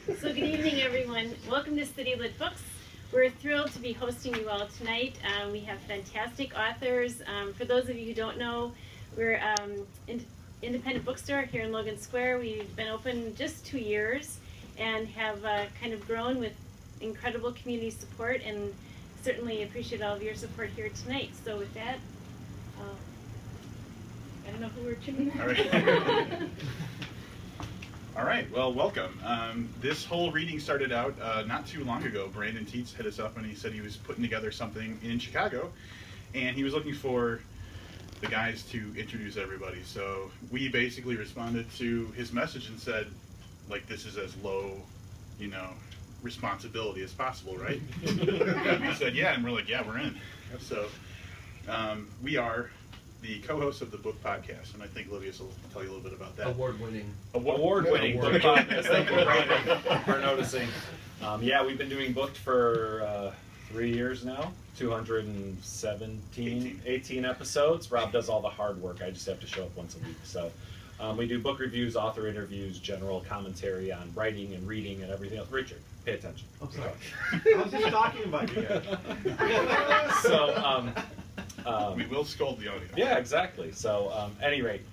So good evening, everyone. Welcome to City Lit Books. We're thrilled to be hosting you all tonight. We have fantastic authors. For those of you who don't know, we're an independent bookstore here in Logan Square. We've been open just 2 years and have kind of grown with incredible community support, and certainly appreciate all of your support here tonight. So with that, I don't know who we're tuning. All right. All right, well, welcome. This whole reading started out not too long ago. Brandon Tietz hit us up and he said he was putting together something in Chicago, and he was looking for the guys to introduce everybody. So we basically responded to his message and said, like, this is as low, responsibility as possible, right? And we said, yeah, and we're like, yeah, we're in. So we are the co-host of the book podcast, and I think Livius will tell you a little bit about that. Award-winning book podcast. Thank you, Brandon, for noticing. Yeah, we've been doing Booked for 3 years now, 18 episodes. Rob does all the hard work. I just have to show up once a week. So we do book reviews, author interviews, general commentary on writing and reading and everything else. Richard, pay attention. I'm sorry. I was just talking about you guys. So, we will scold the audience. Yeah, exactly. So, any rate,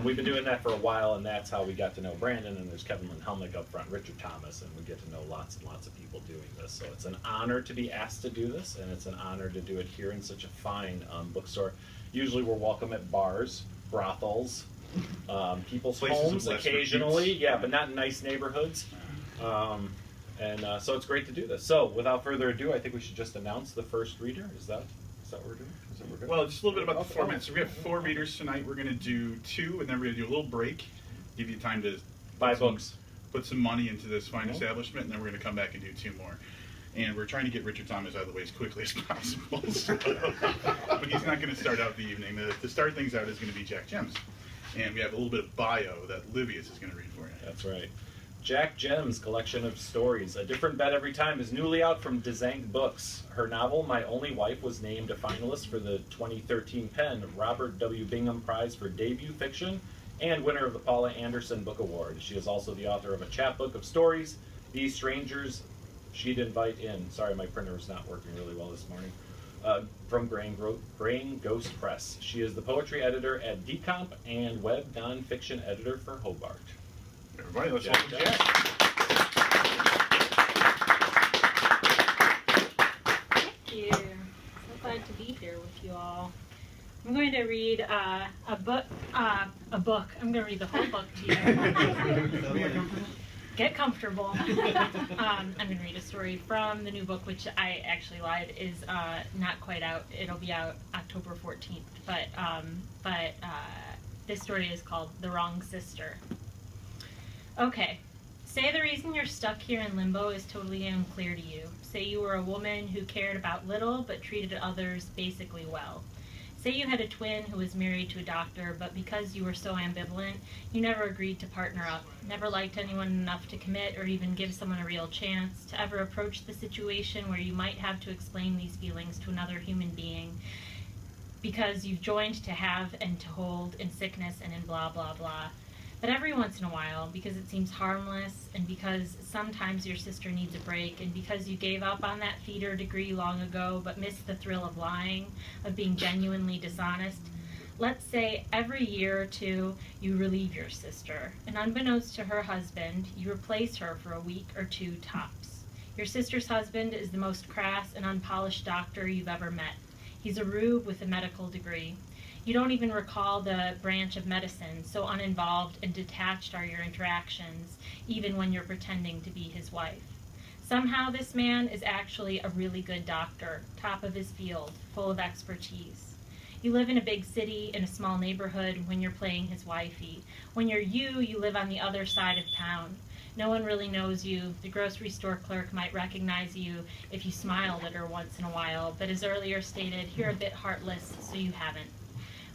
we've been doing that for a while, and that's how we got to know Brandon. And there's Kevin Lindhelmick up front, Richard Thomas, and we get to know lots and lots of people doing this. So it's an honor to be asked to do this, and it's an honor to do it here in such a fine bookstore. Usually, we're welcome at bars, brothels, people's Places homes occasionally, yeah, but not in nice neighborhoods. So it's great to do this. So without further ado, I think we should just announce the first reader. Is that what we're doing? Well, just a little bit about the format. So we have 4 readers tonight. We're going to do 2, and then we're going to do a little break, give you time to buy books, put some money into this fine establishment, and then we're going to come back and do 2 more. And we're trying to get Richard Thomas out of the way as quickly as possible. So, but he's not going to start out the evening. To start things out is going to be Jack Gems. And we have a little bit of bio that Livius is going to read for you. That's right. Jack Gems' collection of stories, A Different Bet Every Time, is newly out from Dzank Books. Her novel, My Only Wife, was named a finalist for the 2013 Penn Robert W. Bingham Prize for Debut Fiction and winner of the Paula Anderson Book Award. She is also the author of a chapbook of stories, These Strangers She'd Invite In. Sorry, my printer is not working really well this morning. From Grain Ghost Press. She is the poetry editor at Decomp and web nonfiction editor for Hobart. Everybody, let's welcome Jack. Thank you. So glad to be here with you all. I'm going to read a book. I'm going to read the whole book to you. Get comfortable. I'm going to read a story from the new book, which I actually lied, is not quite out. It'll be out October 14th. But this story is called The Wrong Sister. Okay. Say the reason you're stuck here in limbo is totally unclear to you. Say you were a woman who cared about little but treated others basically well. Say you had a twin who was married to a doctor, but because you were so ambivalent, you never agreed to partner up, never liked anyone enough to commit or even give someone a real chance to ever approach the situation where you might have to explain these feelings to another human being because you've joined to have and to hold in sickness and in blah, blah, blah. But every once in a while, because it seems harmless, and because sometimes your sister needs a break, and because you gave up on that theater degree long ago but missed the thrill of lying, of being genuinely dishonest, let's say every year or 2 you relieve your sister, and unbeknownst to her husband, you replace her for a week or 2 tops. Your sister's husband is the most crass and unpolished doctor you've ever met. He's a rube with a medical degree. You don't even recall the branch of medicine, so uninvolved and detached are your interactions, even when you're pretending to be his wife. Somehow this man is actually a really good doctor, top of his field, full of expertise. You live in a big city, in a small neighborhood, when you're playing his wifey. When you're you live on the other side of town. No one really knows you. The grocery store clerk might recognize you if you smiled at her once in a while, but as earlier stated, you're a bit heartless, so you haven't.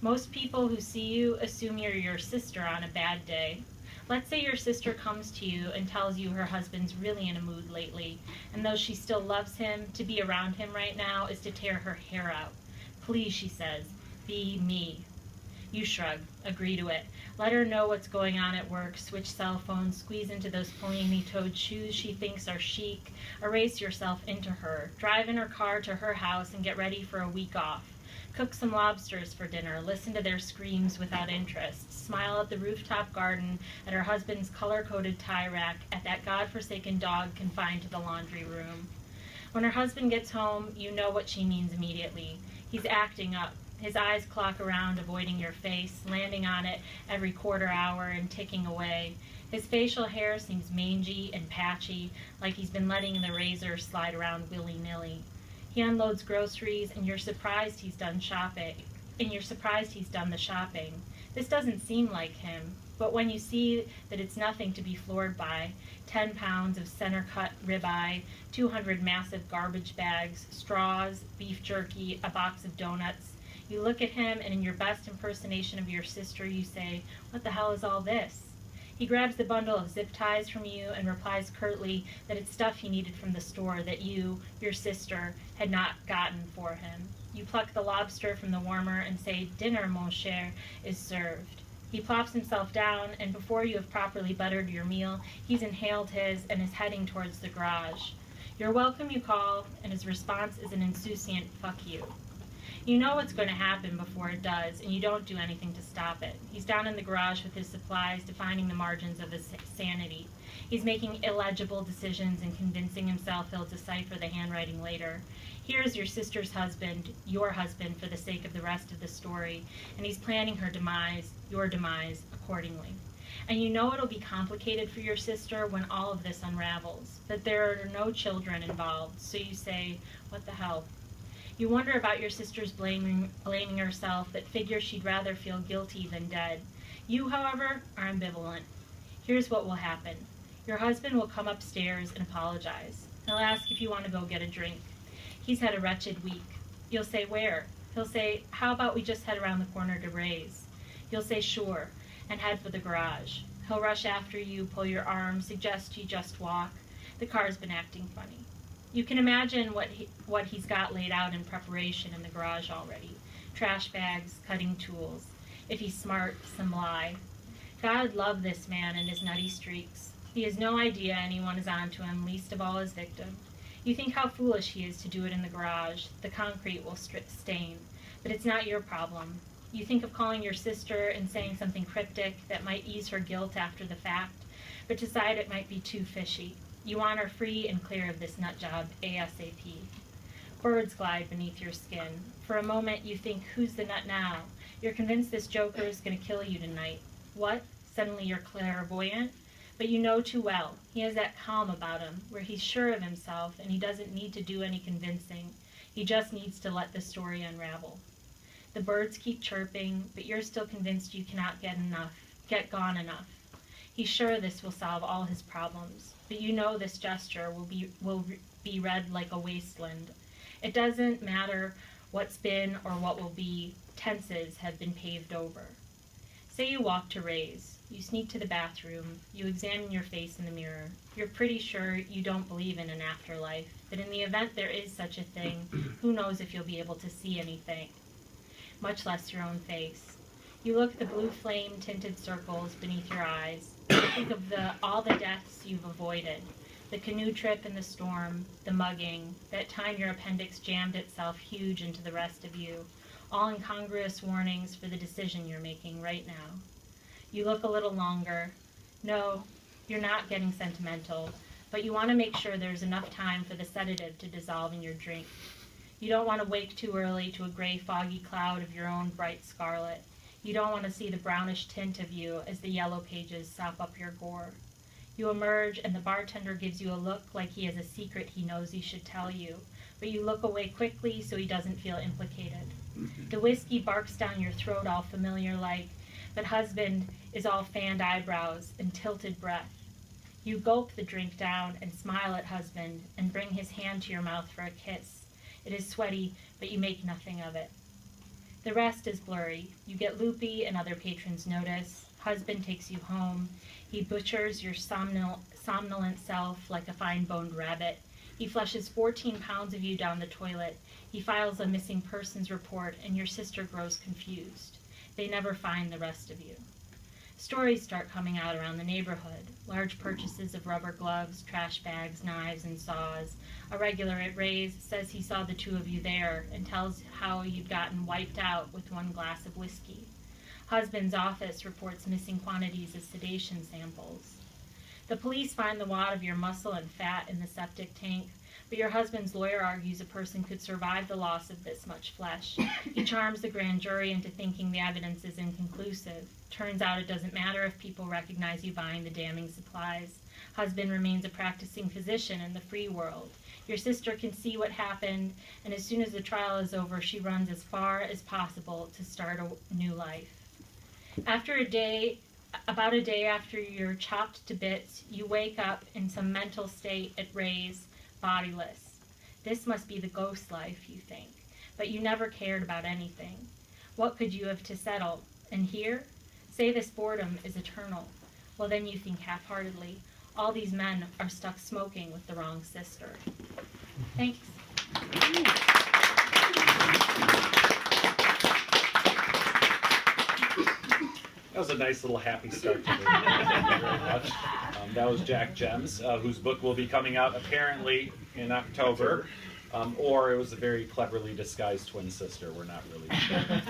Most people who see you assume you're your sister on a bad day. Let's say your sister comes to you and tells you her husband's really in a mood lately, and though she still loves him, to be around him right now is to tear her hair out. Please, she says, be me. You shrug, agree to it. Let her know what's going on at work, switch cell phones, squeeze into those pointy-toed shoes she thinks are chic, erase yourself into her, drive in her car to her house and get ready for a week off. Cook some lobsters for dinner, listen to their screams without interest, smile at the rooftop garden, at her husband's color-coded tie rack, at that godforsaken dog confined to the laundry room. When her husband gets home, you know what she means immediately. He's acting up. His eyes clock around, avoiding your face, landing on it every quarter hour and ticking away. His facial hair seems mangy and patchy, like he's been letting the razor slide around willy-nilly. He unloads groceries, and you're surprised he's done shopping. And you're surprised he's done the shopping. This doesn't seem like him, but when you see that it's nothing to be floored by, 10 pounds of center-cut ribeye, 200 massive garbage bags, straws, beef jerky, a box of donuts, you look at him, and in your best impersonation of your sister, you say, "What the hell is all this?" He grabs the bundle of zip ties from you and replies curtly that it's stuff he needed from the store that you, your sister, had not gotten for him. You pluck the lobster from the warmer and say, "Dinner, mon cher, is served." He plops himself down, and before you have properly buttered your meal, he's inhaled his and is heading towards the garage. You're welcome, you call, and his response is an insouciant "fuck you." You know what's going to happen before it does, and you don't do anything to stop it. He's down in the garage with his supplies, defining the margins of his sanity. He's making illegible decisions and convincing himself he'll decipher the handwriting later. Here's your sister's husband, your husband, for the sake of the rest of the story, and he's planning her demise, your demise, accordingly. And you know it'll be complicated for your sister when all of this unravels, but there are no children involved, so you say, "What the hell?" You wonder about your sister's blaming herself, but figure she'd rather feel guilty than dead. You, however, are ambivalent. Here's what will happen. Your husband will come upstairs and apologize. He'll ask if you want to go get a drink. He's had a wretched week. You'll say, "Where?" He'll say, "How about we just head around the corner to Ray's?" You'll say, "Sure," and head for the garage. He'll rush after you, pull your arm, suggest you just walk. The car's been acting funny. You can imagine what he's got laid out in preparation in the garage already. Trash bags, cutting tools. If he's smart, some lye. God love this man and his nutty streaks. He has no idea anyone is on to him, least of all his victim. You think how foolish he is to do it in the garage. The concrete will stain. But it's not your problem. You think of calling your sister and saying something cryptic that might ease her guilt after the fact, but decide it might be too fishy. You want her free and clear of this nut job ASAP. Birds glide beneath your skin. For a moment you think, who's the nut now? You're convinced this joker is going to kill you tonight. What? Suddenly you're clairvoyant? But you know too well. He has that calm about him, where he's sure of himself and he doesn't need to do any convincing. He just needs to let the story unravel. The birds keep chirping, but you're still convinced you cannot get gone enough. He's sure this will solve all his problems, but you know this gesture will be read like a wasteland. It doesn't matter what's been or what will be. Tenses have been paved over. Say you walk to Ray's. You sneak to the bathroom. You examine your face in the mirror. You're pretty sure you don't believe in an afterlife, but in the event there is such a thing, who knows if you'll be able to see anything, much less your own face. You look at the blue flame-tinted circles beneath your eyes. You think of all the deaths you've avoided, the canoe trip in the storm, the mugging, that time your appendix jammed itself huge into the rest of you, all incongruous warnings for the decision you're making right now. You look a little longer. No, you're not getting sentimental, but you want to make sure there's enough time for the sedative to dissolve in your drink. You don't want to wake too early to a gray, foggy cloud of your own bright scarlet. You don't want to see the brownish tint of you as the yellow pages sop up your gore. You emerge, and the bartender gives you a look like he has a secret he knows he should tell you, but you look away quickly so he doesn't feel implicated. The whiskey barks down your throat all familiar-like, but husband is all fanned eyebrows and tilted breath. You gulp the drink down and smile at husband and bring his hand to your mouth for a kiss. It is sweaty, but you make nothing of it. The rest is blurry. You get loopy and other patrons notice. Husband takes you home. He butchers your somnolent self like a fine-boned rabbit. He flushes 14 pounds of you down the toilet. He files a missing persons report, and your sister grows confused. They never find the rest of you. Stories start coming out around the neighborhood. Large purchases of rubber gloves, trash bags, knives, and saws. A regular at Ray's says he saw the two of you there and tells how you'd gotten wiped out with one glass of whiskey. Husband's office reports missing quantities of sedation samples. The police find the wad of your muscle and fat in the septic tank, but your husband's lawyer argues a person could survive the loss of this much flesh. He charms the grand jury into thinking the evidence is inconclusive. Turns out it doesn't matter if people recognize you buying the damning supplies. Husband remains a practicing physician in the free world. Your sister can see what happened, and as soon as the trial is over, she runs as far as possible to start a new life. About a day after you're chopped to bits, you wake up in some mental state at Ray's, bodiless. This must be the ghost life, you think, but you never cared about anything. What could you have to settle? And here? Say this boredom is eternal. Well, then you think half-heartedly. All these men are stuck smoking with the wrong sister. Thanks. That was a nice little happy start to the reading. Thank you very much. That was Jack Gems, whose book will be coming out apparently in October. Or it was a very cleverly disguised twin sister. We're not really sure.